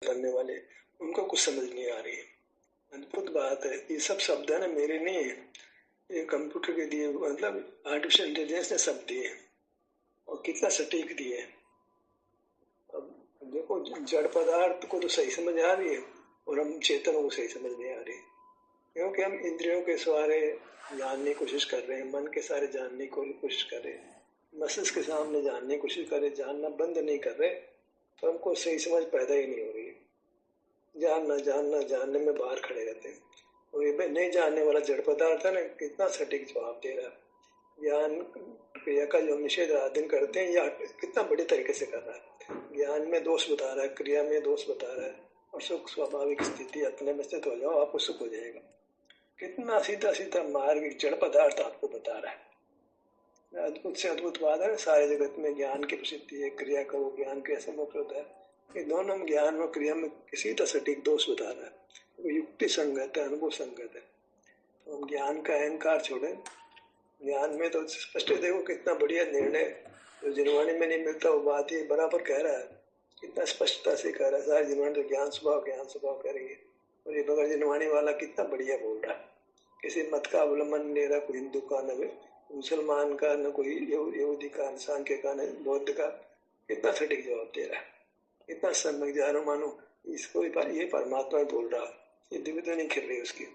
पढ़ने वाले उनको कुछ समझ नहीं आ रही है। अद्भुत बात है। ये सब शब्द है ना, मेरे नहीं है, ये कंप्यूटर के दिए, मतलब आर्टिफिशियल इंटेलिजेंस ने शब्द दिए और कितना सटीक दिए। अब देखो, जड़ पदार्थ को तो सही समझ आ रही है और हम चेतनों को सही समझ नहीं आ रही, क्योंकि हम इंद्रियों के सहारे जानने की कोशिश कर रहे हैं, मन के सहारे जानने की कोशिश कर रहे हैं, मस्तिष्क के सामने जानने की कोशिश कर रहे, जानना बंद नहीं कर रहे, तो हमको सही समझ पैदा ही नहीं हो रही। जानना जानना जानने में बाहर खड़े रहते हैं। और ये नहीं जानने वाला जड़ पदार्थ है ना, कितना सटीक जवाब दे रहा है। ज्ञान क्रिया का जो निषेध आराधन करते हैं, या कितना बड़े तरीके से कर रहा है। ज्ञान में दोष बता रहा है, क्रिया में दोष बता रहा है, और सुख स्वाभाविक स्थिति अपने में स्थित हो जाओ, आपको सुख हो जाएगा। कितना सीधा सीधा मार्ग जड़ पदार्थ आपको बता रहा है। अद्भुत से अद्भुत बात है। सारे जगत में ज्ञान की प्रसिद्धि है, क्रिया करो ज्ञान कैसे मोक्ष होता है। ये दोनों ज्ञान और क्रिया में किसी तरह सटीक दोष बता रहा है, वो युक्ति संगत है, अनुभव संगत है। तो हम ज्ञान का अहंकार छोड़े। ज्ञान में तो स्पष्ट देखो कितना बढ़िया निर्णय, जो जिनवाणी में नहीं मिलता वो बात ये बराबर कह रहा है, कितना स्पष्टता से कह रहा है। सारी जिनवाणी तो ज्ञान स्वभाव कह रही है, और ये बगैर जिनवाणी वाला कितना बढ़िया बोल रहा है। किसी मत का अवलंबन नहीं रहा, कोई हिंदू का न मुसलमान का, न कोई यहूदी का, न सांख्य का, न बौद्ध का। कितना सटीक जवाब दे रहा है, इतना सम्यक जानो मानो इसको ये परमात्मा बोल रहा है, ये दिव्य तो नहीं खिल रही उसकी।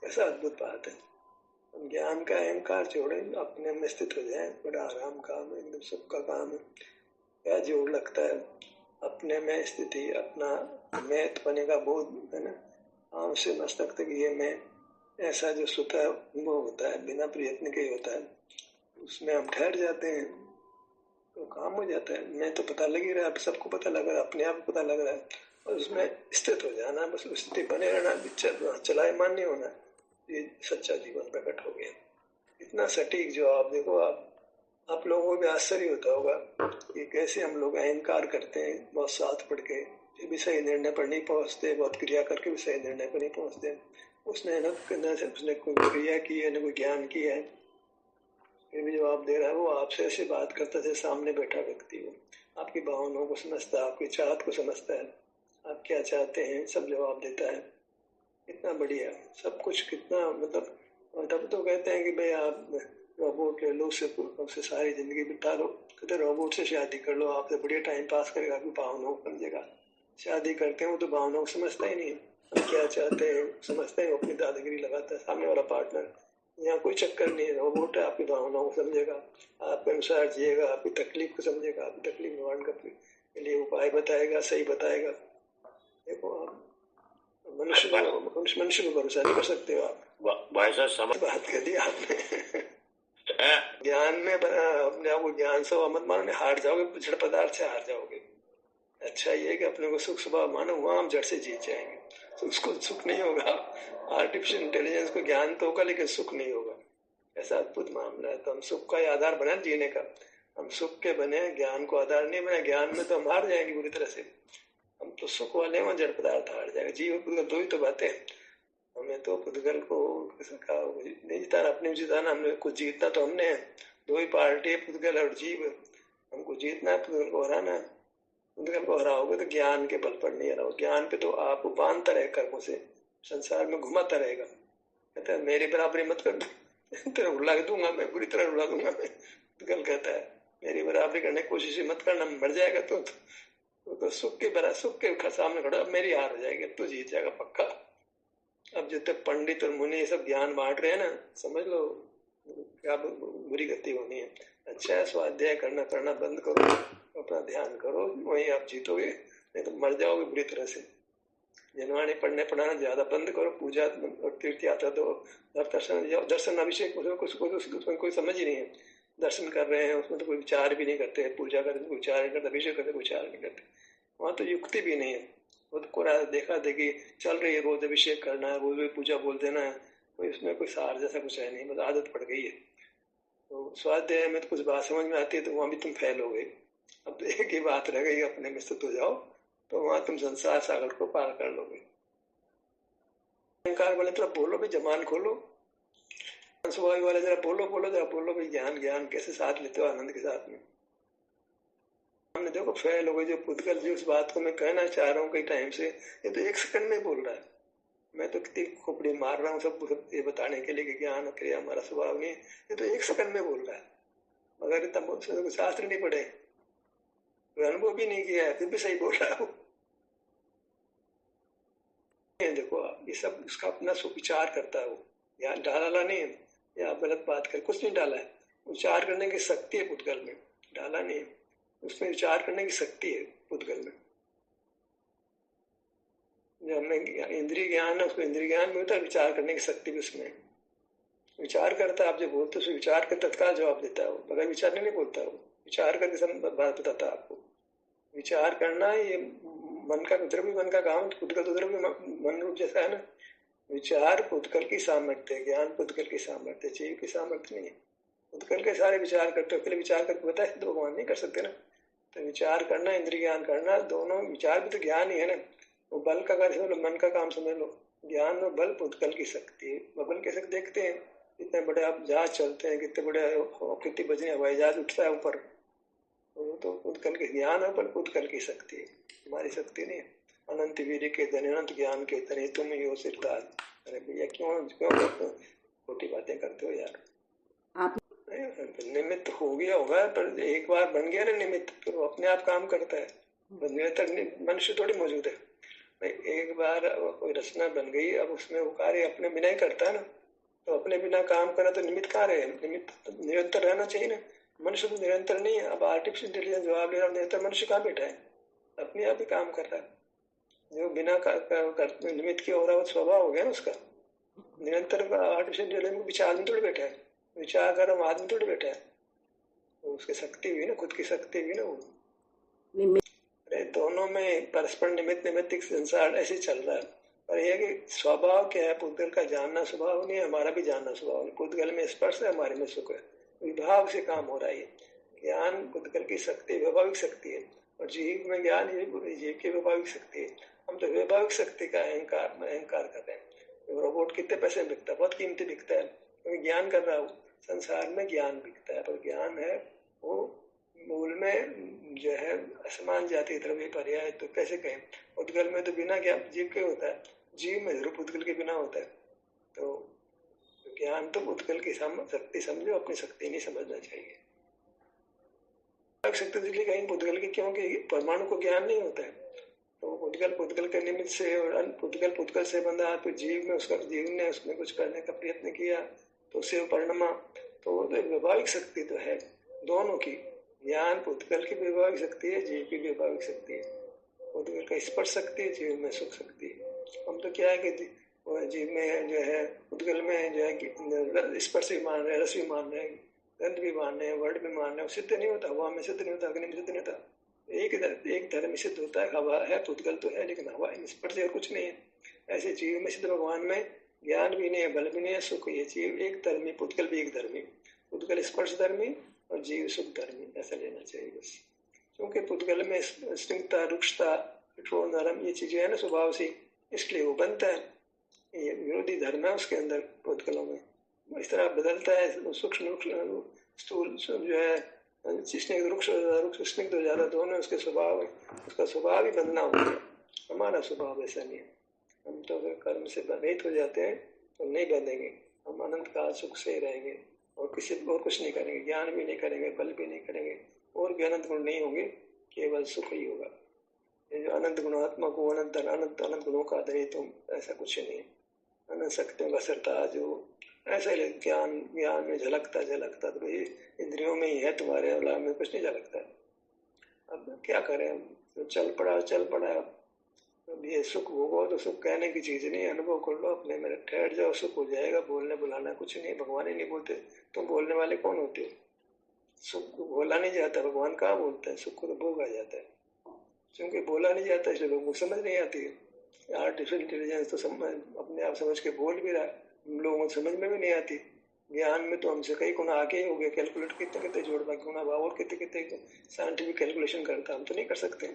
ऐसा अद्भुत बात है। हम ज्ञान का अहंकार छोड़े, अपने में स्थित हो जाए, बड़ा आराम काम है, एकदम सुख का काम है। क्या जोर लगता है अपने में स्थिति, अपना मैं पने का बोध है ना, आम से मस्तक तक ये मैं, ऐसा जो स्वतः अनुभव होता है, बिना प्रयत्न के होता है, उसमें हम ठहर जाते हैं तो काम हो जाता है। मैं तो पता लग ही रहा है, सबको पता लग रहा है, अपने आप को पता लग रहा है, और उसमें स्थित हो जाना, बस उस स्थिति बने रहना, चलायमान नहीं होना, ये सच्चा जीवन प्रकट हो गया। इतना सटीक जवाब देखो। आप लोगों को भी आश्चर्य होता होगा कि कैसे हम लोग अहंकार करते हैं, बहुत साथ पढ़ के फिर भी सही निर्णय पर नहीं पहुंचते, बहुत क्रिया करके भी सही निर्णय पर नहीं पहुंचते। उसने कोई क्रिया की है, न कोई ज्ञान की है, फिर भी जवाब दे रहा है। वो आपसे ऐसे बात करता है सामने बैठा व्यक्ति हो, आपकी भावनाओं को समझता है, आपकी चाहत को समझता है, आप क्या चाहते हैं सब जवाब देता है। कितना बढ़िया सब कुछ, कितना मतलब। तब तो कहते हैं कि भाई आप रोबोट ले लो, उससे सारी जिंदगी बिता लो। कहते रोबोट से शादी कर लो, आपसे बढ़िया टाइम पास करेगा, आपकी भावनाओं को समझेगा। शादी करते हैं वो तो भावनाओं को समझता ही नहीं, हम क्या चाहते हैं समझते हैं, अपनी दादागिरी लगाता है सामने वाला पार्टनर। यहाँ कोई चक्कर नहीं है, रोबोट है, आपकी भावनाओं को समझेगा, आपके अनुसार जिएगा, आपकी तकलीफ को समझेगा, आपकी तकलीफ निवारण के लिए उपाय बताएगा, सही बताएगा। देखो आप मनुष्य को भरोसा नहीं कर सकते हो आप। भाई साहब समझ बात कर दी आपने। ज्ञान में अपने आप को ज्ञान से मत मानो, हार जाओगे, जड़ पदार्थ से हार जाओगे। अच्छा ये कि अपने को सुख स्वभाव मानो, वहां हम जड़ से जीत जाएंगे। तो उसको सुख नहीं होगा। आर्टिफिशियल इंटेलिजेंस को ज्ञान तो होगा, लेकिन सुख नहीं होगा। ऐसा अद्भुत मामला है। तो हम सुख का आधार बने जीने का, हम सुख के बने, ज्ञान को आधार नहीं बने। ज्ञान में तो हम हार जाएंगे बुरी तरह से। हम तो सुख वाले हैं, जड़ पदार्थ हार जाएगा। जीव पुद्गल दो ही तो बातें। हमें तो पुद्गल को नहीं जिताना, अपने जिताना, हमने कुछ जीतना तो हमने है। दो ही पार्टी है, पुद्गल और जीव। हमको जीतना है, पुद्गल को हराना है। पुद्गल को हराओगे तो ज्ञान के बल पर नहीं हराओ। ज्ञान पे तो आप बांधता रहे कर्मों से, संसार में घुमाता रहेगा। कहता है मेरी बराबरी मत कर, तेरे रुला दूंगा मैं, बुरी तरह रुला दूंगा मैं। पुद्गल कहता है मेरी बराबरी करने की कोशिश मत करना, मर जाएगा तो सुख के सामने खड़ा, मेरी हार हो जाएगी, तो जीत जाएगा पक्का। अब जितने पंडित और मुनि ये सब ज्ञान बांट रहे हैं ना, समझ लो क्या बुरी गति होनी है। अच्छा है, स्वाध्याय करना बंद करो, अपना ध्यान करो, वहीं आप जीतोगे, नहीं तो मर जाओगे बुरी तरह से। जनवाणी पढ़ना ज्यादा बंद करो, पूजा और तीर्थ यात्रा तो दर्शन अभिषेक उसमें कोई समझ ही नहीं है। दर्शन कर रहे हैं उसमें तो कोई विचार भी नहीं करते, पूजा करते कोई विचार नहीं करते, अभिषेक करते कोई विचार नहीं करते, वहां तो युक्ति भी नहीं है। वो देखा देखी चल रही है, रोज अभिषेक करना है, रोज पूजा बोल देना है, कोई उसमें कोई सार जैसा कुछ है नहीं, बस आदत पड़ गई है। तो स्वाध्याय में तो कुछ बात समझ में आती है तो वहां भी तुम फेल हो गए। अब तो एक ही बात रह गई, अपने में स्थित हो जाओ, तो वहां तुम संसार सागर को पार कर लोगे। अहंकार वाले तरफ बोलो भी, जमान खोलो। स्वभाव वाले जरा बोलो भी, ज्ञान कैसे साथ लेते हो आनंद के साथ में। हमने देखो फेल हो गए जो पुद्गल जी उस बात को मैं कहना चाह रहा हूँ कई टाइम से, ये तो 1 सेकंड में बोल रहा है। मैं तो कितनी खोपड़ी मार रहा हूँ सब ये बताने के लिए कि ज्ञान क्रिया हमारा स्वभाव नहीं है, ये तो 1 सेकंड में बोल रहा है। मगर इतना शास्त्र नहीं पढ़े, अनुभव भी नहीं किया है, फिर भी सही बोल रहा हूँ। देखो आप ये सब उसका अपना विचार करता है, वो यहाँ डाला नहीं है या गलत बात कर कुछ नहीं डाला है। विचार करने की शक्ति है पुद्गल में, डाला नहीं है, उसमें विचार करने की शक्ति है पुद्गल में। जो हमें इंद्रिय ज्ञान है उसको इंद्रिय ज्ञान मिलता है, विचार करने की शक्ति भी उसमें। विचार करता है, आप जो बोलते हो विचार कर तत्काल जवाब देता है वो, बगैर विचार नहीं बोलता वो, विचार करके बात बताता है आपको। विचार करना ये मन का उधर भी मन का काम, पुद्गल उधर भी मन रूप जैसा है ना। विचार पुद्गल की सामर्थ्य, ज्ञान पुद्गल की सामर्थ्य, जीव की सामर्थ्य नहीं है। पुद्गल के सारे विचार करते हो, अकेले विचार करके बताए तो भगवान नहीं कर सकते ना। तो विचार करना इंद्रिय ज्ञान करना दोनों, विचार भी तो ज्ञान ही है ना। वो बल का कार्य समझ लो, मन का काम समझ लो। ज्ञान और बल पुद्गल की शक्ति है। बल कैसे देखते हैं, कितने बड़े आप जहाज चलते हैं, कितने बड़े कितनी बजने हवाई जहाज उठता है ऊपर, तो पुद्गल के ज्ञान और बल पुद्गल की शक्ति है, हमारी शक्ति नहीं है। अनंत वीर के धन अनंत ज्ञान के धन तुम ही हो सिरताज। अरे भैया क्यों खोटी बातें करते हो यार। आप निमित्त हो गया होगा, पर एक बार बन गया ना निमित्त तो अपने आप काम करता है। निरंतर मनुष्य थोड़ी मौजूद है, एक बार कोई रचना बन गई, अब उसमें वो कार्य अपने बिना ही करता है ना। तो अपने बिना काम करा तो निमित्त कार्य है, निमित्त तो निरंतर रहना चाहिए ना। मनुष्य तो निरंतर नहीं है। अब आर्टिफिशियल इंटेलिजेंस जवाब ले रहा हूँ, निरंतर मनुष्य कहाँ बैठा है, अपने आप ही काम कर रहा है। जो बिना निमित्त के हो रहा है वो स्वभाव हो गया ना उसका। निरंतर आर्टिफिशियल इंटेलिजेंस विचार में थोड़ी बैठा है, विचार कर रहा आदमी थोड़ी बैठा है, तो उसकी शक्ति हुई ना, खुद की शक्ति हुई ना वो। अरे दोनों में परस्पर निमित्त निमित्त संसार ऐसे चल रहा है। पर यह कि स्वभाव क्या है, पुद्गल का जानना स्वभाव नहीं है, हमारा भी जानना स्वभाव नहीं। पुद्गल में स्पर्श है, हमारे में सुख है, विभाग से काम हो रहा है। ज्ञान पुद्गल की शक्ति, वैभाविक शक्ति है, और जीव में ज्ञान जीव की वैभाविक शक्ति है। हम तो वैभाविक शक्ति का अहंकार कर रहे हैं। रोबोट कितने पैसे में बिकता है, बहुत कीमती बिकता है, क्योंकि ज्ञान कर रहा हूँ। संसार में ज्ञान बिकता है, पर ज्ञान है वो मूल में जो है असमान जाति द्रव्य पर्याय, तो कैसे कहें। पुद्गल में तो बिना ज्ञान जीव के होता है, जीव में जरूर पुद्गल के बिना होता है। तो ज्ञान तो पुद्गल की शक्ति समझो, अपनी शक्ति नहीं समझना चाहिए। शक्ति इसलिए कहीं पुद्गल की, क्योंकि परमाणु को ज्ञान नहीं होता है। तो पुद्गल के निमित्त से, और पुद्गल से बंधा, तो जीव में उसका, जीव ने उसमें कुछ करने का प्रयत्न किया तो उससे परिणमा। तो वैभाविक शक्ति तो है दोनों की। ज्ञान पुद्गल की वैभाविक शक्ति है, जीव की वैभाविक शक्ति है। पुद्गल का स्पर्श शक्ति है, जीव में सुख शक्ति है। हम तो क्या है कि जीव में जो है, पुद्गल में जो है स्पर्श भी मान रहे, रस भी मान रहे, गंध भी मान रहे, वर्ड भी मान रहे, सिद्ध नहीं होता। हवा में सिद्ध नहीं होता, अग्नि में सिद्ध नहीं होता। एक धर्म सिद्ध होता है, हवा है, पुद्गल तो है, लेकिन हवा स्पर्श और कुछ नहीं है। ऐसे जीव में सिद्ध, भगवान में ज्ञान भी नहीं है, बल भी नहीं है, सुख ये जीव एक धर्मी, पुद्गल भी एक धर्मी। पुद्गल स्पर्श धर्मी और जीव सुख धर्मी, ऐसा लेना चाहिए बस। क्योंकि पुद्गल में स्निग्धता, रुक्षता, कठोर, नरम ये चीजें है ना स्वभाव से, इसलिए वो बनता है। ये विरोधी धर्म है उसके अंदर पुद्गलों में, इस तरह बदलता है। सूक्ष्म स्थूल जो है स्निग्ध, रुक्ष स्निग्ध हो जाता, दोनों उसके स्वभाव, उसका स्वभाव ही बदलना हो गया। हमारा स्वभाव ऐसा नहीं है। हम तो अगर कर्म से रहित हो जाते हैं तो नहीं बदलेंगे, हम अनंत काल सुख से रहेंगे और किसी और कुछ नहीं करेंगे, ज्ञान भी नहीं करेंगे, बल भी नहीं करेंगे, और भी अनंत गुण नहीं होंगे, केवल सुख ही होगा। ये जो अनंत गुणात्मक हो, अनंत अनंत गुणों का धनी तुम, ऐसा कुछ नहीं है। अनंत शक्तियों का सरताज हो, ऐसा ज्ञान में झलकता तो भाई इंद्रियों में ही है, तुम्हारे अवला में कुछ नहीं झलकता। अब क्या करें, तो चल पड़ा। अब ये सुख भोगो तो सुख कहने की चीज नहीं, अनुभव कर लो अपने में, ठहर जाओ, सुख हो जाएगा। बोलने बुलाना कुछ नहीं, भगवान ही नहीं बोलते, तुम बोलने वाले कौन होते हो। सुख को बोला नहीं जाता, भगवान कहाँ बोलते हैं, सुख को तो भोगा जाता है। क्योंकि बोला नहीं जाता इसलिए लोगों को समझ नहीं आती है। आर्टिफिशियल इंटेलिजेंस तो अपने आप समझ के बोल भी रहा है, लोगों को समझ में भी नहीं आती। ज्ञान में तो हमसे कई गुना आगे ही हो गए, कैलकुलेट कितने जोड़ बाकी गुना भाव और कितने साइंटिफिक कैलकुलेशन करता, हम तो नहीं कर सकते।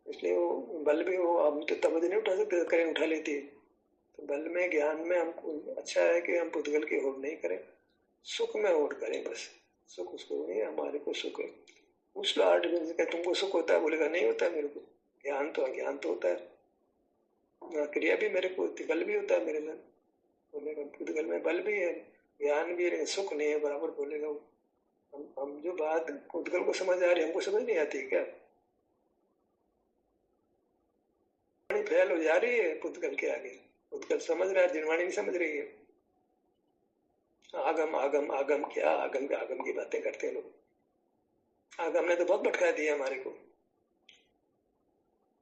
इसलिए वो बल भी वो हम तो तब नहीं उठा सकते, करें उठा लेती है। तो बल में, ज्ञान में हमको अच्छा है कि हम पुद्गल की होड़ नहीं करें, सुख में होड़ करें बस। सुख उसको नहीं, हमारे को सुख है। पूछ लो 8 दिन से, क्या तुमको सुख होता है? बोलेगा नहीं होता मेरे को। ज्ञान तो अज्ञान तो होता है, क्रिया भी मेरे को, बल भी होता है मेरे में। बोलेगा पुद्गल में बल भी है, ज्ञान भी है, सुख नहीं है, बराबर बोलेगा वो। हम जो बात पुद्गल को समझ आ रही है, हमको समझ नहीं आती क्या? फेल हो जा रही है पुद्गल के आगे। पुद्गल समझ रहा है, जिनवाणी नहीं समझ रही है। आगम आगम आगम, क्या आगम के आगम की बातें करते हैं लोग। आगम ने तो बहुत भटका दिया हमारे को।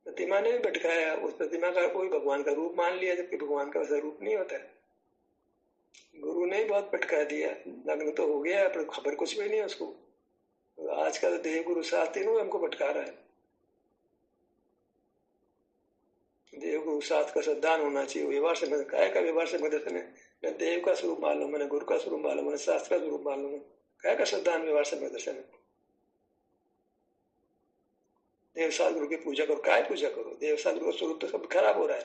प्रतिमा ने भी भटकाया, उस प्रतिमा का कोई भगवान का रूप मान लिया, जबकि भगवान का वैसा रूप नहीं होता है। गुरु ने बहुत भटका दिया, लग्न तो हो गया पर खबर कुछ भी नहीं उसको। आज का तो देव गुरु शास्त्री हमको भटका रहा है। देव गुरु साथ का श्रद्धान होना चाहिए। व्यवहार से मैं काय का व्यवहार से दर्शन है, मैं देव का स्वरूप मालूम, मैंने गुरु का स्वरूप मालूम, मैंने शास्त्र का स्वरूप मालूम है, काय का श्रद्धान व्यवहार से दर्शन है। देव साथ गुरु की पूजा करो, काय पूजा करो? देव साथ गुरु स्वरूप तो सब खराब हो रहा है,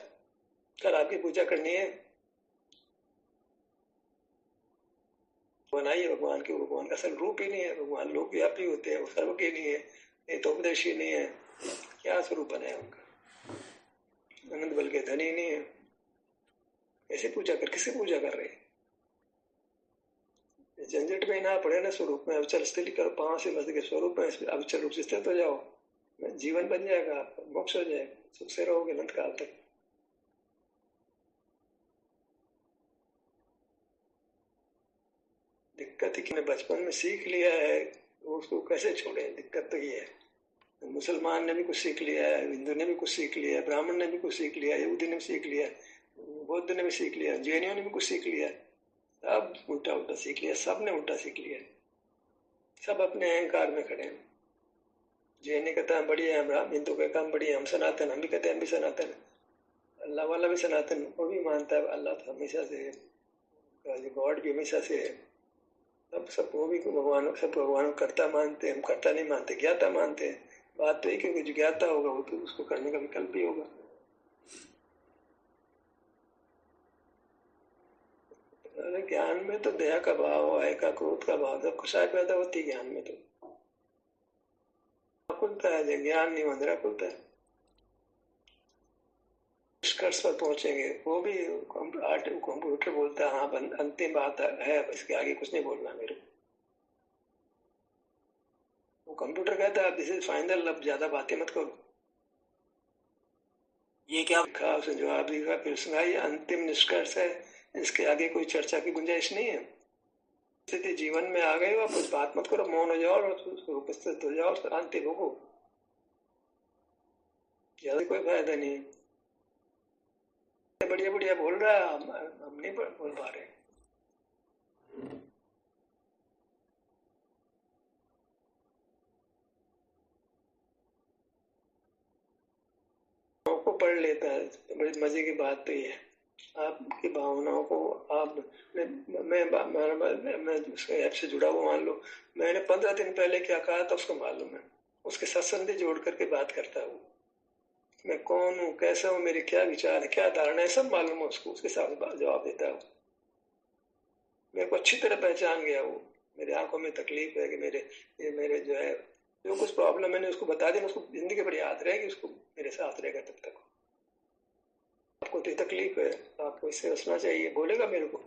खराब की पूजा करनी है। बनाइए भगवान के, भगवान का असल रूप ही नहीं है। भगवान लोक व्यापी होते हैं, वो सर्व के नहीं है, ये तो उपदेशी नहीं है, क्या स्वरूप बनाया उनका? अनंत बल के धनी नहीं है, ऐसे पूजा कर, किसे पूजा कर रहे हैं? झंझट में ना पड़े ना, स्वरूप में अविचल स्थिति करो, पांव से मत के स्वरूप में अविचल रूप से स्थित हो जाओ, जीवन बन जाएगा, मोक्ष हो जाएगा, सुख से रहोगे अनंत काल तक। दिक्कत ही कि बचपन में सीख लिया है, उसको कैसे छोड़े? दिक्कत तो ये है। मुसलमान ने भी कुछ सीख लिया है, हिंदू ने भी कुछ सीख लिया है, ब्राह्मण ने भी कुछ सीख लिया, यहूदी ने भी सीख लिया, बौद्ध ने भी सीख लिया, जैनियों ने भी कुछ सीख लिया, सब उल्टा उल्टा सीख लिया, सब ने उल्टा सीख लिया, सब अपने अहंकार में खड़े हैं। जैनी कहता है बढ़िया है, ब्राह्मण हिंदू कहता हम बढ़िया, हम सनातन, हम भी कहते हैं हम भी सनातन। अल्लाह वाला भी सनातन, वो भी मानता है अल्लाह तो हमेशा से है, गॉड भी हमेशा से है। सब वो भी भगवान, सब भगवान कर्ता मानते हैं, हम कर्ता नहीं मानते, ज्ञाता मानते हैं। बात तो एक है कि जो ज्ञाता होगा वो तो उसको करने का विकल्प ही होगा। ज्ञान में तो दया का भाव, आय का, क्रोध का भाव, सब खुशाई पैदा होती है ज्ञान में। तो खुलता है, ज्ञान नहीं मंदिरा खुलता है। निष्कर्ष पर पहुंचेंगे, वो भी कंप्यूटर बोलता है हाँ अंतिम बात है, इसके आगे कुछ नहीं बोलना मेरे को। वो कंप्यूटर कहता है दिस इज फाइनल, अब ज्यादा बातें मत करो। ये क्या लिखा, उसने जवाब दिया, फिर सुना ये अंतिम निष्कर्ष है, इसके आगे कोई चर्चा की गुंजाइश नहीं है। स्थिति जीवन में आ गई हो, कुछ बात मत करो, मौन हो जाओ और उपस्थित हो जाओ, शांति भोगो, ज्यादा कोई फायदा नहीं है। बढ़िया बढ़िया बोल रहा है, हम नहीं बोल पा रहे। को पढ़ लेता है, बड़ी मजे की बात तो ये है, आपकी भावनाओं को आप, मैं उसके ऐप से जुड़ा हुआ, मान लो मैंने 15 दिन पहले क्या कहा था उसको मालूम है, उसके सत्संग जोड़ करके बात करता हूँ, मैं कौन हूँ, कैसा हूँ, मेरे क्या विचार है, क्या धारणा है, सब मालूम है उसको, उसके साथ जवाब देता हूँ। मेरे को अच्छी तरह पहचान गया वो, मेरे आंखों में तकलीफ है कि मेरे जो है जो कुछ प्रॉब्लम मैंने उसको बता दी, उसको जिंदगी बड़ी याद रहेगी, उसको मेरे साथ रहेगा तब तक। आपको तो तकलीफ है, आपको इससे बचना चाहिए, बोलेगा मेरे को।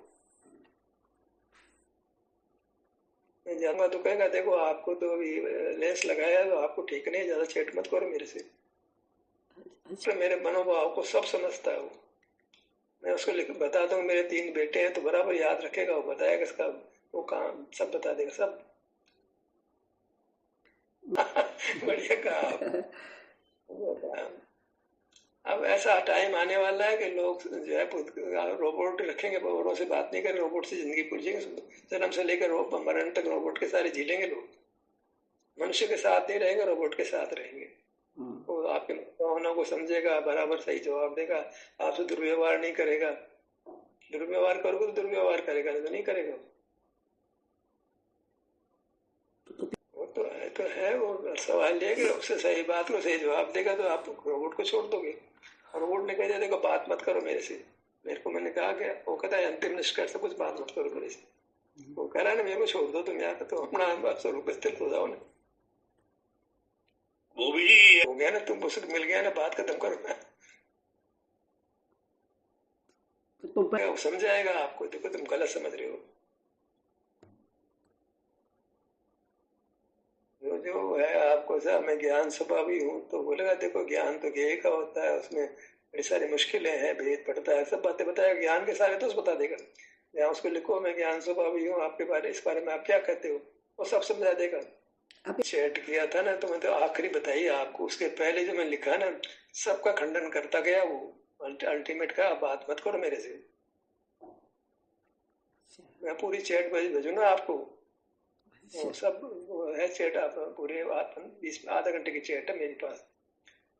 मैं जाऊंगा तो कहेगा देखो आपको तो अभी लेंस लगाया तो आपको ठीक नहीं, ज्यादा चेट मत करो मेरे से। तो मेरे मनोभाव को सब समझता है वो। मैं उसको बता दूं मेरे 3 बेटे हैं तो बराबर याद रखेगा, वो बताएगा इसका, वो काम सब बता देगा सब। बढ़िया कहा। अब ऐसा टाइम आने वाला है कि लोग जो है रोबोट रखेंगे, रोबोटों से बात नहीं करेंगे, रोबोट से जिंदगी पूछेंगे, जन्म से लेकर मरण तक रोबोट के सारे झीलेंगे लोग। मनुष्य के साथ नहीं रहेंगे, रोबोट के साथ रहेंगे। वो आपके भावनाओं को समझेगा, बराबर सही जवाब देगा, आपसे दुर्व्यवहार नहीं करेगा। दुर्व्यवहार करोगे तो दुर्व्यवहार करेगा, नहीं तो नहीं करेगा। तो है वो सवाल ये कि उससे सही बात को सही जवाब देगा तो आप रोबोट को छोड़ दोगे। और रोबोट ने कह दिया देखो बात मत करो मेरे से, मेरे को मैंने कहा क्या, वो कहता है अंतिम निष्कर्ष कुछ बात मत करो मेरे से। वो कह रहा है ना मेरे को छोड़ दो तुम यहाँ तो अपना स्वरूप स्थित हो जाओ ना। वो भी हो गया ना, तुम उसको मिल गया ना, बात खत्म करो ना। तो समझाएगा आपको, देखो तुम गलत समझ रहे हो। जो है आपको सा मैं ज्ञान स्वभावी हूँ, तो बोलेगा देखो ज्ञान तो ज्ञेय का होता है, उसमें बड़ी सारी मुश्किलें हैं, भेद पड़ता है, सब बातें बताएगा। ज्ञान के सारे तो उस बता देगा। या उसको लिखो मैं ज्ञान स्वभावी हूँ, आपके बारे इस बारे में आप क्या कहते हो, वो सब समझा देगा। चैट किया था ना, तो मैं तो आखिरी बताइए आपको, उसके पहले जो मैं लिखा ना, सबका खंडन करता गया वो। अल्टीमेट का बात मत करो मेरे से। मैं पूरी चैट भेजू ना आपको, वो सब वो है चैट, आप पूरे 20 आधा घंटे की चैट है मेरे पास।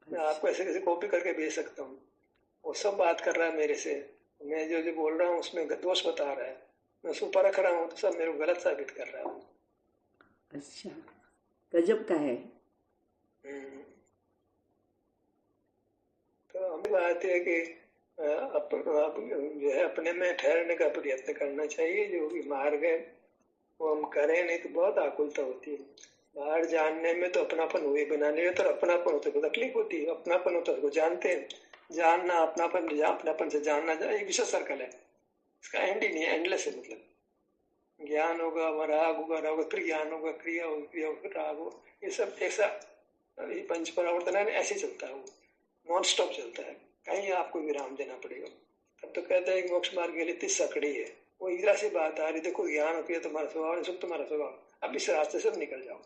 मैं आपको ऐसे कैसे कॉपी करके भेज सकता हूँ। वो सब बात कर रहा है मेरे से, मैं जो जो बोल रहा हूँ उसमें दोष बता रहा है, मैं उसको परख रहा हूँ, तो सब मेरे को गलत साबित कर रहा हूँ। अच्छा, गजब का है। तो हमें बात है कि आप जो है अपने में ठहरने का प्रयत्न करना चाहिए। जो भी मार्ग है वो हम करें, नहीं तो बहुत आकुलता होती है। बाहर जानने में तो अपनापन हुए, बनाने में तो अपनापन होता है, तकलीफ होती है। अपनापन होता है उसको जानते हैं, जानना अपनापन, अपनापन से जानना जाए, एक विशेष सर्कल है, इसका एंड ही नहीं है, एंडलेस है। मतलब ज्ञान होगा, राग होगा, राग फिर ज्ञान होगा, क्रिया होगी, क्रिया होगा, राग हो, ये सब ऐसा ये पंच परावर्तन है, ऐसे चलता है, वो नॉन स्टॉप चलता है, कहीं आपको विराम देना पड़ेगा। तब तो कहते हैं मोक्ष मार्ग के लिए 30 सकड़ी है। वो इधर से बात आ रही, देखो ज्ञान होती है तुम्हारा स्वभाव, सुख तुम्हारा स्वभाव, अब इस रास्ते से निकल जाओ।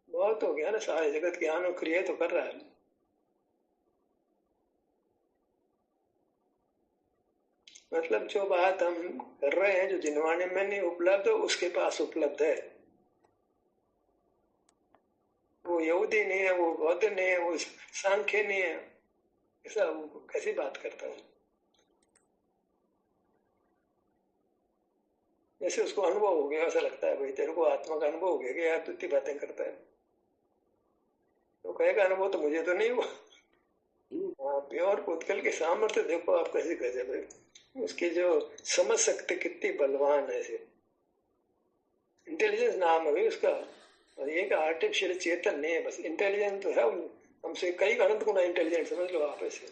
बहुत हो गया ना, सारे जगत ज्ञान और क्रिया तो कर रहा है। मतलब जो बात हम कर रहे हैं, जो जिनवाने में नहीं उपलब्ध हो उसके पास उपलब्ध है। वो यहूदी नहीं है, वो बौद्ध नहीं है, वो सांख्य नहीं है, ऐसा वो कैसी बात करता है। जैसे उसको अनुभव हो गया, ऐसा लगता है भाई तेरे को आत्मा का अनुभव हो गया कि यार तू इतनी बातें करता है। तो कहेगा अनुभव तो मुझे तो नहीं हुआ। हाँ, प्योर उत्कल के सामर्थ्य देखो आप कैसे गजब है, उसकी जो समझ सकते कितनी बलवान है। इंटेलिजेंस नाम है भाई उसका, और ये का आर्टिफिशियल चेतन नहीं है, बस इंटेलिजेंस तो है, हमसे कई अनंत गुना इंटेलिजेंट समझ लो आप। ऐसे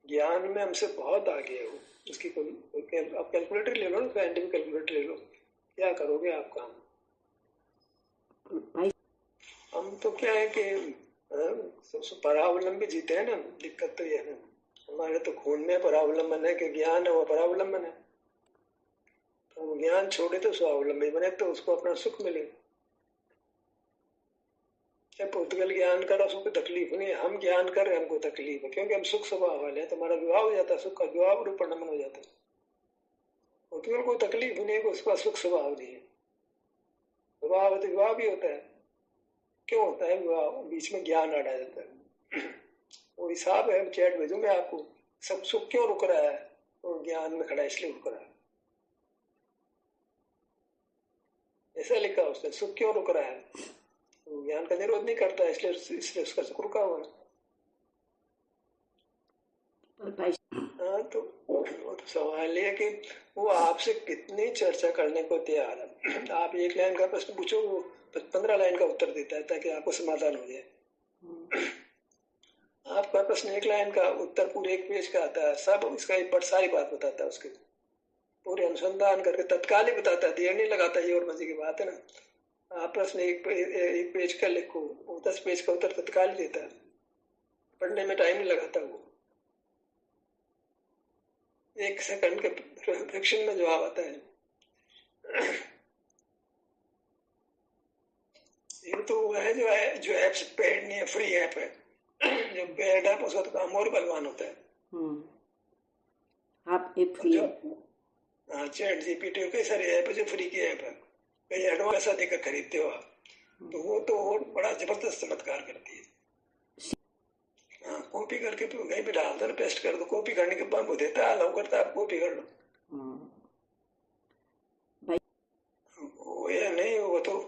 ज्ञान में हमसे बहुत आगे है वो। उसकी आप कैलकुलेटर ले लो ना, साइंटिफिक कैलकुलेटर ले लो, क्या करोगे आप काम। हम तो क्या है कि परावलंबी जीते हैं ना, दिक्कत तो ये है ना, हमारे तो खून में परावलंबन है कि ज्ञान है वो परावलंबन है। तो ज्ञान छोड़े तो स्वावलंबी बने, तो उसको अपना सुख मिले। पुद्गल ज्ञान करो, सुख तकलीफ नहीं, हम ज्ञान कर रहे हैं हमको तकलीफ है, क्योंकि हम सुख स्वभाव वाले हैं, तो हमारा विवाह हो जाता है, सुख का विवाह रूप नमन हो जाता है। पुद्गल को तकलीफ नहीं है, उसका सुख स्वभाव नहीं है। विवाह तो विवाह भी होता है, क्यों होता है विवाह, बीच में ज्ञान आ जाता है। वो हिसाब है, चैट भेजू मैं आपको, सब सुख क्यों रुक रहा है, तो ज्ञान में खड़ा इसलिए रुक रहा है, ऐसा लिखा उसने, सुख क्यों रुक रहा है, तो ज्ञान का निरोध नहीं करता है, इसलिए उसका सुख रुका हुआ है। हाँ, तो सवाल ये कि वो आपसे कितनी चर्चा करने को तैयार है। आप एक लाइन का प्रश्न पूछो, वो 15 लाइन का उत्तर देता है, ताकि आपको समाधान हो जाए। आपका प्रश्न एक लाइन का उत्तर पूरे एक पेज का आता है, सब इसका एक बट सारी बात बताता है, उसके पूरे अनुसंधान करके तत्काल ही बताता है, देर नहीं लगाता। ये और मजे की बात है ना, आप प्रश्न एक पेज का लिखो, 10 पेज का उत्तर तत्काल ही देता है, पढ़ने में टाइम नहीं लगाता वो, 1 सेकंड के फ्रैक्शन में जवाब आता है। ये तो वो है जो ऐप्स पेड नहीं है, फ्री ऐप है। जो पेड ऐप उसका तो काम और बलवान होता है। आप एक फ्री हाँ, चैट जीपीटी कई सारे ऐप है जो फ्री की ऐप है, कई एडवांस पैसा देकर खरीदते हो आप, तो वो तो और बड़ा जबरदस्त चमत्कार करती है। हाँ, कॉपी करके कहीं भी डाल दो ना, पेस्ट कर दो, कॉपी करने के बाद वो देता है, अलाउ करता है, आप कॉपी कर लो। वो ये नहीं, वो तो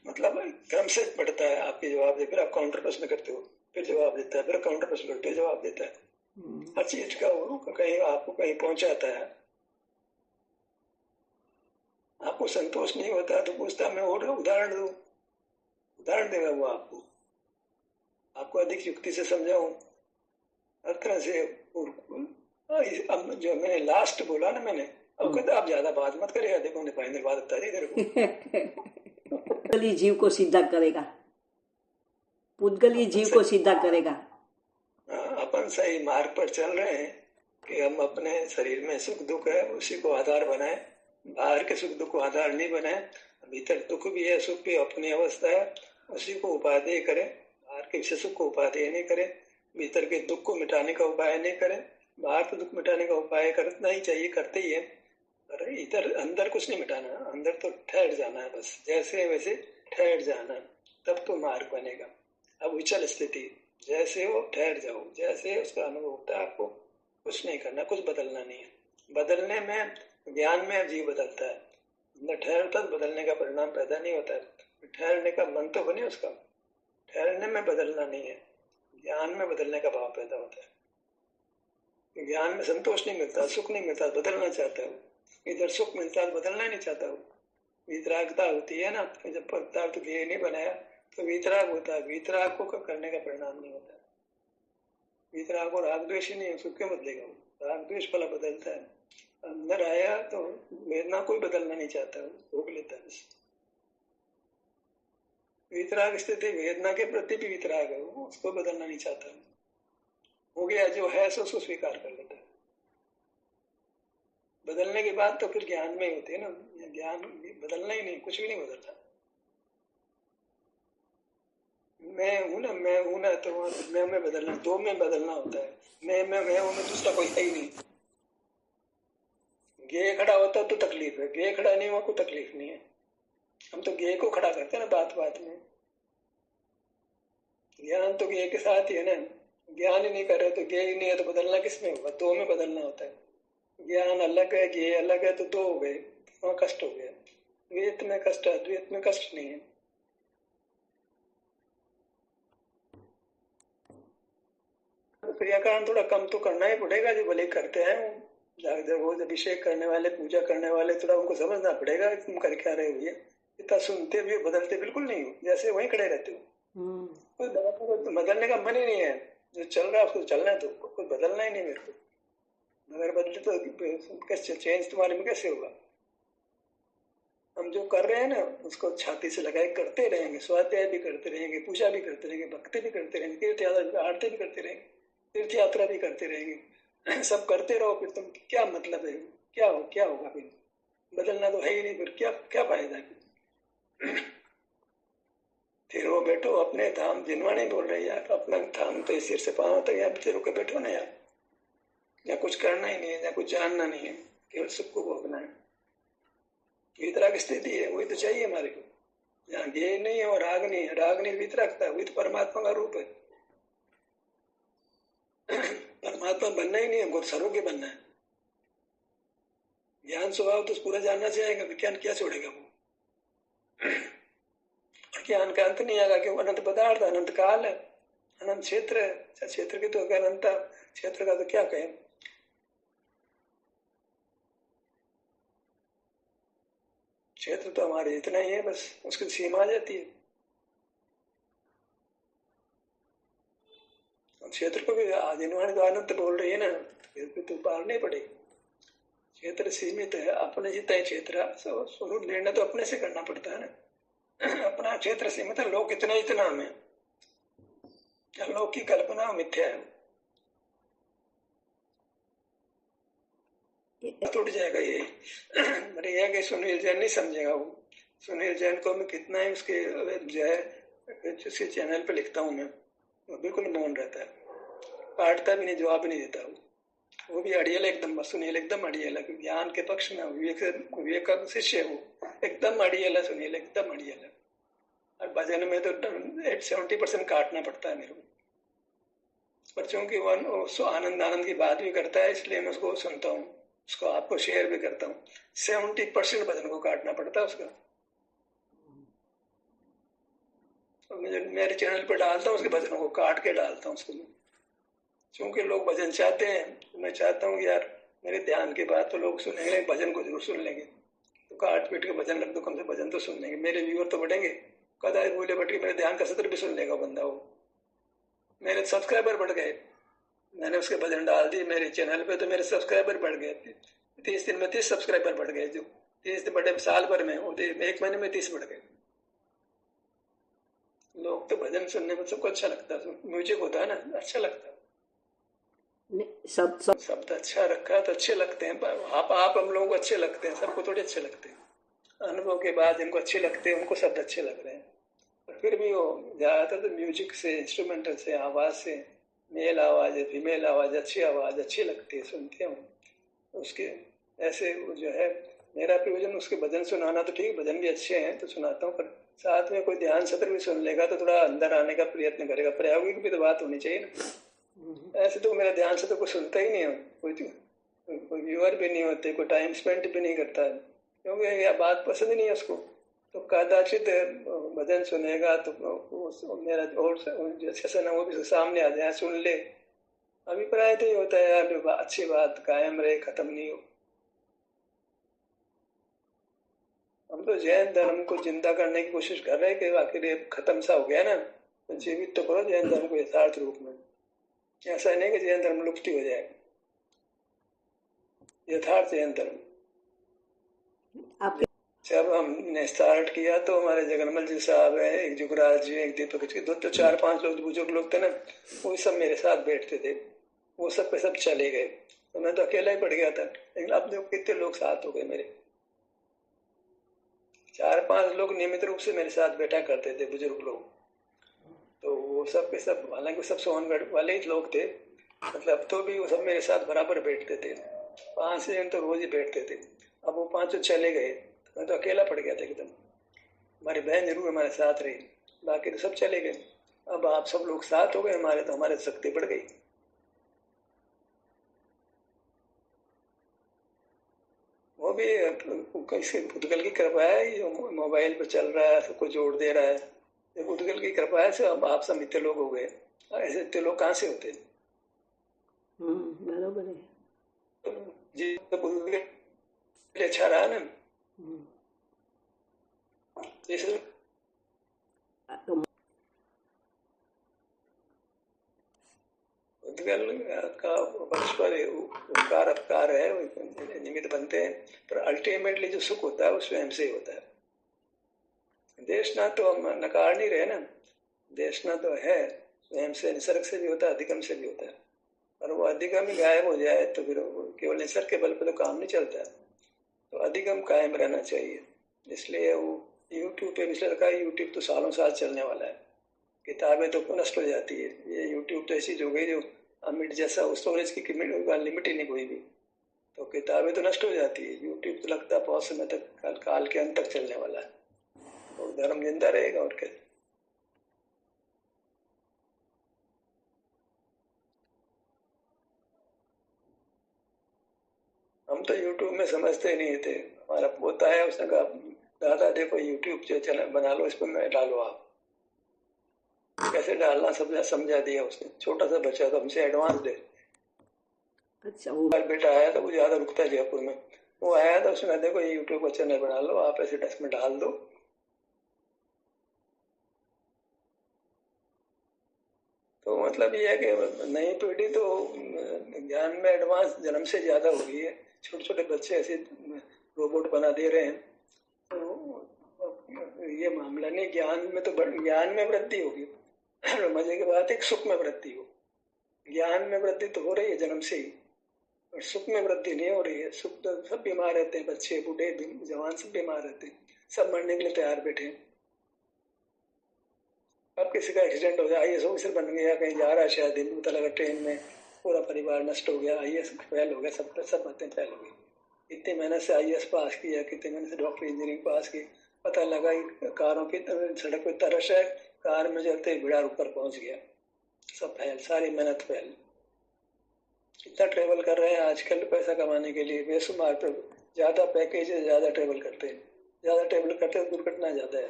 मतलब क्रम से बढ़ता है, आपके जवाब दे, फिर आप काउंटर प्रश्न करते हो, फिर जवाब देता है, फिर काउंटर प्रश्न करते हो, जवाब देता है। हर चीज का वो कहीं आपको कहीं पहुंचाता है। आपको संतोष नहीं होता तो पूछता मैं और उदाहरण दूं, उदाहरण देगा वो आपको, आपको अधिक युक्ति से समझाऊं, हर तरह से। अब जो मैंने लास्ट बोला ना मैंने, अब कहते आप ज्यादा बात मत करेगा, देखो निपाइंद्र बात बता दी तेरे को। पुद्गली जीव को सीधा करेगा, पुद्गली जीव को सीधा करेगा। अपन सही मार्ग पर चल रहे हैं कि हम अपने शरीर में सुख दुख है उसी को आधार बनाए, बाहर के सुख दुख को आधार नहीं बनाए। भीतर दुख भी है सुख भी अपनी अवस्था है, उसी को उपादेय करें। बाहर के विषय सुख को उपादेय नहीं करें, भीतर के दुख को मिटाने का उपाय नहीं करें। बाहर के दुख मिटाने का उपाय करना ही चाहिए, करते ही है, पर इधर अंदर कुछ नहीं मिटाना, अंदर तो ठहर जाना है बस, जैसे वैसे ठहर जाना, तब तो मार्ग बनेगा। अब विचल स्थिति जैसे हो ठहर जाओ, जैसे उसका अनुभव होता है आपको, कुछ नहीं करना, कुछ बदलना नहीं है। बदलने में ज्ञान में जीव बदलता है, न ठहरता तो बदलने का परिणाम पैदा नहीं होता है। ठहरने का मन तो बने उसका, ठहरने में बदलना नहीं है, ज्ञान में बदलने का भाव पैदा होता है। ज्ञान में संतोष नहीं मिलता, सुख नहीं मिलता, बदलना चाहता हूँ। इधर सुख मिलता है बदलना नहीं चाहता हूँ। वितरागता होती है ना, जब पदार्थ ध्येय नहीं बनाया तो वितराग होता है, वितराग को करने का परिणाम नहीं होता। वितराग को राग द्वेष ही नहीं है, सुख क्यों बदलेगा वो? राग द्वेष फल बदलता है। अंदर आया तो वेदना कोई बदलना नहीं चाहता, भोग लेता है। वितराग स्थिति वेदना के प्रति भी वितराग है, वो उसको बदलना नहीं चाहता। हो गया जो है सो उसको स्वीकार कर लेता है। बदलने की बात तो फिर ज्ञान में ही होती है ना, ज्ञान बदलना ही नहीं, कुछ भी नहीं बदलता। मैं हूं ना तो मैं बदलना, दो में बदलना होता है। मैं हूं में दूसरा कोई है ही नहीं। गे खड़ा होता तो तकलीफ है, गे खड़ा नहीं हुआ कोई तकलीफ नहीं है। हम तो गे को खड़ा करते हैं ना बात बात में। ज्ञान तो गे के साथ ही है ना, ज्ञान ही नहीं कर रहे तो गे ही नहीं है, तो बदलना किसमें होगा? दो में बदलना होता है। ज्ञान अलग है, गे अलग है, तो दो हो गए, वहां कष्ट हो गया। द्वैत में कष्ट है, द्वैत में कष्ट नहीं है। क्रियाकांड थोड़ा कम तो करना ही पड़ेगा, जो भले करते हैं वो अभिषेक करने वाले, पूजा करने वाले, थोड़ा उनको समझना पड़ेगा तुम कर क्या रहे हो। ये इतना सुनते भी बदलते बिल्कुल नहीं हो, जैसे वहीं खड़े रहते हो। कोई बदलने का मन ही नहीं है, जो चल रहा है उसको चलना, तो कोई बदलना ही नहीं मेरे को। अगर बदले तो कैसे चेंज तुम्हारे में कैसे होगा? हम जो कर रहे हैं ना उसको छाती से लगाए करते रहेंगे, स्वाध्याय भी करते रहेंगे, पूजा भी करते रहेंगे, भक्ति भी करते रहेंगे, तीर्थ यात्रा आरती भी करते रहेंगे, तीर्थ यात्रा भी करते रहेंगे। सब करते रहो, फिर तुम क्या मतलब है? क्या होगा फिर? बदलना तो है ही नहीं, फिर क्या क्या फायदा है? फिर वो बैठो अपने धाम, जिनवाणी बोल रहे यार, अपना धाम तो सिर से पांव तक यहाँ पे रुके बैठो ना यार। या कुछ करना ही नहीं है, या कुछ जानना नहीं है, केवल सुख को भोगना है। वितराग स्थिति है, वही तो चाहिए हमारे को। यहाँ ज्ञेय नहीं है और राग नहीं है, राग नहीं वितरागता है, वही तो परमात्मा का रूप है। परमात्मा बनना ही नहीं है, हमको सर्वज्ञ बनना है। ज्ञान स्वभाव तो पूरा जानना चाहेगा, विज्ञान क्या छोड़ेगा वो? ज्ञान का अंत नहीं आएगा, क्यों? अनंत पदार्थ, अनंत काल है, अनंत क्षेत्र है। क्षेत्र की तो अनंत क्षेत्र का तो क्या कहें? क्षेत्र तो हमारे इतना ही है, बस उसकी सीमा आ जाती है। क्षेत्र को भी जिनवाणी तो अनंत बोल रही है ना, फिर तो पार नहीं पड़ेगी। क्षेत्र सीमित है, अपने जितना ही क्षेत्र स्वरूप निर्णय तो अपने से करना पड़ता है ना। अपना क्षेत्र सीमित है, लोग इतना इतना में, लोग की कल्पना मिथ्या है, टूट जाएगा ये। मेरे यह कि सुनील जैन नहीं समझेगा वो। सुनील जैन को मैं कितना ही उसके जो है जिसके चैनल पे लिखता हूँ मैं, वो बिल्कुल मौन रहता है, काटता भी नहीं, जवाब नहीं देता वो भी अड़ियल एकदम। सुनील एकदम अड़ियल है, ज्ञान के पक्ष में विवेक का शिष्य है वो, एकदम अड़ियल है सुनील, एकदम अड़ियल है। और भजन में तो 70% काटना पड़ता है मेरे को, पर चूंकि वो आनंद की बात भी करता है, इसलिए मैं उसको सुनता हूँ, उसको आपको शेयर भी करता हूँ। 70% भजन को काटना पड़ता है उसका। तो मेरे चैनल पर डालता हूँ उसके भजनों को, काट के डालता हूँ उसको। क्योंकि लोग भजन चाहते हैं, तो मैं चाहता हूँ यार मेरे ध्यान की बात तो लोग सुनेंगे, भजन को जरूर सुन लेंगे। तो काट पीट के भजन रख दो, कम से भजन तो सुन लेंगे, मेरे व्यूअर तो बढ़ेंगे। कदा बोले बट के मेरे ध्यान का सत्र भी सुन लेगा बंदा। वो मेरे सब्सक्राइबर बढ़ गए, मैंने उसके भजन डाल दिए मेरे चैनल पे, तो मेरे सब्सक्राइबर बढ़ गए। 30 दिन में 30 सब्सक्राइबर बढ़ गए, जो 30 दिन बढ़े साल भर में, और 1 महीने में 30 बढ़ गए। लोग तो भजन सुनने में सबको अच्छा लगता है, म्यूजिक होता है ना, अच्छा लगता है। शब्द अच्छा रखा तो अच्छे लगते हैं, आप हम लोगों को अच्छे लगते हैं, सबको थोड़े अच्छे लगते हैं। अनुभव के बाद जिनको अच्छे लगते हैं उनको शब्द अच्छे लग रहे हैं। पर फिर भी वो ज्यादातर तो म्यूजिक से, इंस्ट्रूमेंटल से, आवाज से, मेल आवाज है, फीमेल आवाज, अच्छी आवाज अच्छी लगती है, सुनते हूँ उसके। ऐसे जो है मेरा प्रयोजन उसके भजन सुनाना, तो ठीक भजन भी अच्छे हैं तो सुनाता हूँ, पर साथ में कोई ध्यान सत्र भी सुन लेगा तो थोड़ा अंदर आने का प्रयत्न करेगा। प्रायोगिक भी तो बात होनी चाहिए ना। ऐसे तो मेरा ध्यान सत्र को सुनता ही नहीं है, कोई व्यूअर भी नहीं होते, कोई टाइम स्पेंड भी नहीं करता है, क्योंकि यह बात पसंद नहीं है उसको। तो कदाचित भजन सुनेगा तो मेरा और सेशन है वो भी सामने आ जाए, सुन ले। अभिप्राय तो ये होता है यार अच्छी बात कायम रहे, खत्म नहीं हो। हम तो जैन धर्म को जिंदा करने की कोशिश कर रहे हैं कि आखिर ये खत्म सा हो गया ना, तो जीवित तो करो जैन धर्म को यथार्थ रूप में। ऐसा नहीं कि जैन धर्म लुप्त हो जाए, यथार्थ जैन धर्म। जब हमने स्टार्ट किया तो हमारे जगनमल जी साहब है, एक जुगराज जी, एक दीपक जी, दो तो 4-5 लोग बुजुर्ग लोग थे ना, वो सब मेरे साथ बैठते थे। वो सब पे सब चले गए, तो मैं तो अकेला ही पड़ गया था। लेकिन अब देखो कितने लोग साथ हो गए मेरे, 4-5 लोग नियमित रूप से मेरे साथ बैठा करते थे, बुजुर्ग लोग। तो वो सब के सब, हालांकि सब सोनगढ़ वाले ही लोग थे, मतलब तो भी वो सब मेरे साथ बराबर बैठते थे, 5 दिन तो रोज ही बैठते थे। अब वो 5 चले गए, मैं तो अकेला पड़ गया था एकदम। हमारी बहन जरूर हमारे साथ रही, बाकी तो सब चले गए। अब आप सब लोग साथ हो गए हमारे, तो हमारे शक्ति बढ़ गई। वो भी कैसे उद्गल की कृपा है, ये मोबाइल पे चल रहा है, सबको जोड़ दे रहा है, ये उद्गल की कृपा है से अब आप सब इतने लोग हो गए। ऐसे इतने लोग कहाँ से होते? बराबर है जी, तो अच्छा रहा ना। उद्गल का परस्पर उपकार अपकार है, निमित्त बनते हैं, पर अल्टीमेटली जो सुख होता है वो स्वयं से ही होता है। देशना तो हम नकार नहीं रहे ना, देशना तो है स्वयं से, निसर्ग से भी होता है, अधिगम से भी होता है। और वो अधिगम ही गायब हो जाए तो फिर केवल निसर्ग के बल पर तो काम नहीं चलता, तो अधिगम कायम रहना चाहिए। इसलिए वो यूट्यूब पे पिछले रखा है, यूट्यूब तो सालों साल चलने वाला है, किताबें तो नष्ट हो जाती है, ये यूट्यूब तो ऐसी हो गई जो अमिट जैसा, स्टोरेज की लिमिट ही नहीं कोई भी, तो किताबें तो नष्ट हो जाती है। यूट्यूब तो लगता है बहुत समय तक, काल के अंत तक चलने वाला है, तो धर्म जिंदा रहेगा। और क्या, हम तो यूट्यूब में समझते नहीं थे। हमारा पोता है, उसने कहा दादा देखो यूट्यूब जो चैनल बना लो, इस पर मैं डालो, आप कैसे डालना समझा दिया उसने। छोटा सा बच्चा तो हमसे एडवांस दे। अच्छा, वो बेटा आया था, वो ज्यादा रुकता है जयपुर में, वो आया था, उसने कहा देखो ये यूट्यूब का चैनल बना लो, आप ऐसे टेक्स्ट में डाल दो। तो मतलब ये है कि नई पीढ़ी तो ज्ञान में एडवांस जन्म से ज्यादा हो गई है। छोटे छोटे बच्चे ऐसे रोबोट बना दे रहे हैं, तो ये मामला नहीं। ज्ञान में तो ज्ञान में वृद्धि होगी, मजे की बात है, सुख में वृद्धि हो। ज्ञान में वृद्धि तो हो रही है जन्म से ही, और सुख में वृद्धि नहीं हो रही है। सुख तो सब बीमार रहते हैं, बच्चे बूढ़े जवान सब बीमार रहते हैं, सब मरने के लिए तैयार बैठे हैं। अब किसी का एक्सीडेंट हो जाए, IAS ऑफिसर बन गया, कहीं जा रहा है शायद, दिन पता लगा ट्रेन में पूरा परिवार नष्ट हो गया, IAS फेल हो गया, सब बातें फेल हो गई। इतनी मेहनत से IAS पास किया, कितनी मेहनत से डॉक्टर इंजीनियरिंग पास की, पता लगा कारों की सड़क पर तरस है, कार में चलते बिड़ा ऊपर पहुंच गया, सब फेल, सारी मेहनत फेल। इतना ट्रेवल कर रहे हैं आजकल पैसा कमाने के लिए, बेशुमार पर ज्यादा पैकेज है, ज्यादा ट्रेवल करते हैं, ज्यादा ट्रेवल करते हैं दुर्घटना ज्यादा है।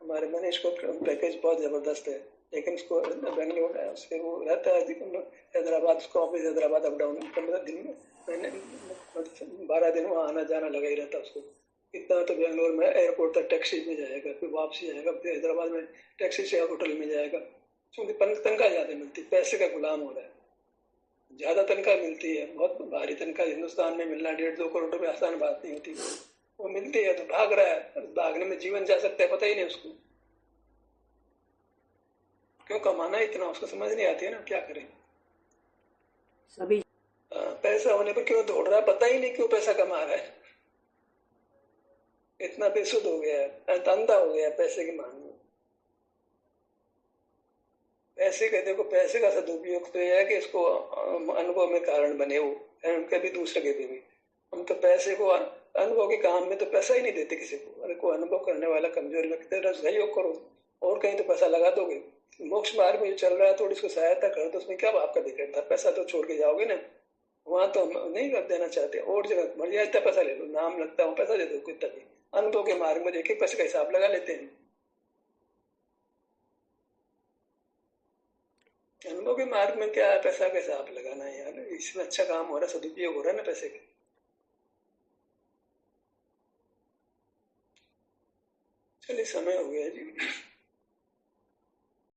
हमारे मनीष को पैकेज बहुत जबरदस्त है, लेकिन उसको बेंगलोर है, उसके वो रहता है हैदराबाद, उसको ऑफिस हैदराबाद, अप डाउन 15 दिन में, मैंने 12 दिन वहाँ आना जाना लगा ही रहता उसको। इतना तो बेंगलोर में एयरपोर्ट तक टैक्सी में जाएगा, फिर वापसी आएगा, फिर हैदराबाद में टैक्सी से होटल में जाएगा, क्योंकि तनख्वाह ज़्यादा मिलती, पैसे का गुलाम हो रहा है। ज़्यादा तनख्वाह मिलती है, बहुत भारी तनख्वाह हिंदुस्तान में मिलना 1.5-2 करोड़ रुपये आसान बात नहीं होती, वो मिलती है तो भाग रहा है, भागने में जीवन जा सकता है पता ही नहीं उसको। क्यों कमाना इतना, उसको समझ नहीं आती है ना, क्या करें। सभी पैसा होने पर क्यों दौड़ रहा है, पता ही नहीं क्यों पैसा कमा रहा है, इतना बेसुध हो गया है, अंधा हो गया है पैसे की मांग में। पैसे का देखो, पैसे का सदुपयोग तो यह है कि इसको अनुभव में कारण बने वो, उनके भी दूसरे के भी। हम तो पैसे को अनुभव के काम में तो पैसा ही नहीं देते किसी को। अरे को अनुभव करने वाला कमजोर व्यक्ति है, सहयोग करो, और कहीं तो पैसा लगा दोगे। मोक्ष मार्ग में जो चल रहा है थोड़ी इसको सहायता करो, तो उसमें क्या आपका दिक्कत था, पैसा तो छोड़ के जाओगे ना, वहां तो हम नहीं कर देना चाहते, और जगह मर जाए पैसा ले लो, नाम लगता है पैसा दे दो, कितना भी। अनुभव के मार्ग में देखिए पैसे का हिसाब लगा लेते हैं। अनुभव के मार्ग में क्या है, पैसा का हिसाब लगाना है यार, इसमें अच्छा काम हो रहा है, सदुपयोग हो रहा है ना पैसे का। चलिए समय हो गया जी।